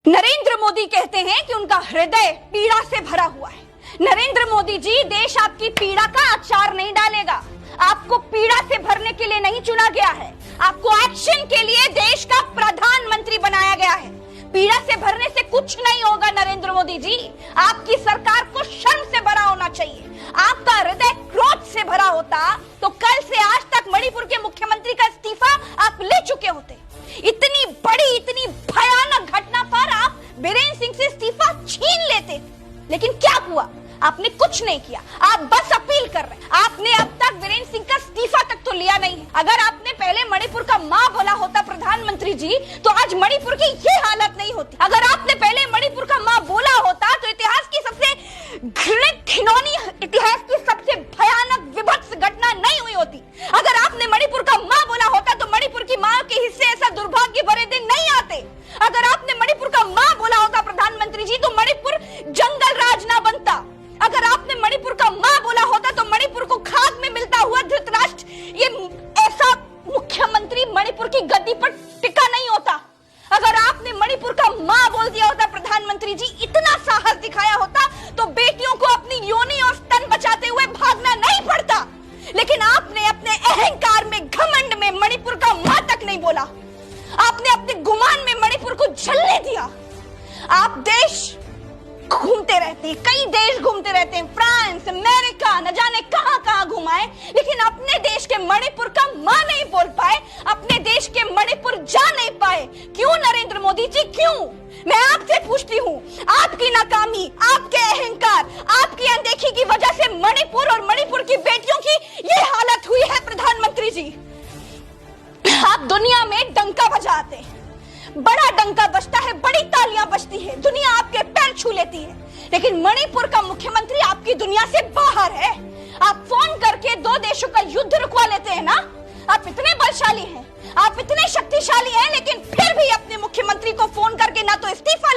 नरेंद्र मोदी कहते हैं कि उनका हृदय पीड़ा से भरा हुआ है। नरेंद्र मोदी जी, देश आपकी पीड़ा का अचार नहीं डालेगा। आपको पीड़ा से भरने के लिए नहीं चुना गया है, आपको एक्शन के लिए देश का प्रधानमंत्री बनाया गया है। पीड़ा से भरने से कुछ नहीं होगा नरेंद्र मोदी जी। आपकी सरकार को शर्म से भरा होना चाहिए। आपका हृदय क्रोध से भरा होता तो कल से आज तक मणिपुर के मुख्यमंत्री का इस्तीफा आप ले चुके होते। इतनी बड़ी, इतनी भयानक घटना पर आप बीरेन्द्र सिंह से इस्तीफा छीन लेते, लेकिन क्या हुआ? आपने कुछ नहीं किया, आप बस अपील कर रहे हैं। आपने अब तक बीरेन्द्र सिंह का इस्तीफा तक तो लिया नहीं। अगर आपने पहले मणिपुर का मां बोला होता प्रधानमंत्री जी, तो आज मणिपुर की ये हालत नहीं होती। अगर आपने पहले मणिपुर का मां बोला होता तो इतिहास की सबसे घृणित, घिनौनी, इतिहास की सबसे भयानक, विभत्स घटना नहीं हुई होती। अगर आपने मणिपुर का मां बोला होता तो मणिपुर की मां के हिस्से ऐसा दुर्भाग्य भरे दिन नहीं आते। अगर आपने मणिपुर का मां बोला होता प्रधानमंत्री जी, तो मणिपुर जंगल राज ना बनता। अगर आपने मणिपुर का मां बोला होता तो मणिपुर को खाक में मिलता हुआ धृतराष्ट्र, ये ऐसा मुख्यमंत्री मणिपुर की गद्दी पर टिका नहीं होता। अगर आपने मणिपुर का मां बोल दिया होता प्रधानमंत्री जी, इतना साहस दिखाया होता तो बेटियों को अपनी योनि और स्तन बचाते हुए भागना नहीं पड़ता। लेकिन आपने अपने अहंकार में, घमंड में मणिपुर का मां तक नहीं बोला। आपने अपने गुमान में मणिपुर को जलने दिया। आप देश घूमते रहते हैं, कई देश घूमते रहते हैं, फ्रांस, अमेरिका, न जाने कहां कहां घुमाए, लेकिन अपने देश के मणिपुर का मां नहीं बोल पाए, अपने देश के मणिपुर जा नहीं पाए। क्यों नरेंद्र मोदी जी, क्यों? मैं आपसे पूछती हूं, आपकी नाकामी, आपके अहंकार, आपकी अनदेखी की वजह से मणिपुर और मणिपुर की बेटियों की ये हालत हुई है प्रधानमंत्री जी। आप दुनिया में डंका बजाते हैं, बड़ा डंका बजता है, बड़ी तालियां बजती है, दुनिया आपके पैर छू लेती है, लेकिन मणिपुर का मुख्यमंत्री आपकी दुनिया से बाहर है। आप फोन करके दो देशों का युद्ध रुकवा लेते हैं ना। आप इतने बलशाली हैं, आप इतने शक्तिशाली हैं, लेकिन फिर भी अपने मुख्यमंत्री को फोन करके ना तो इस्तीफा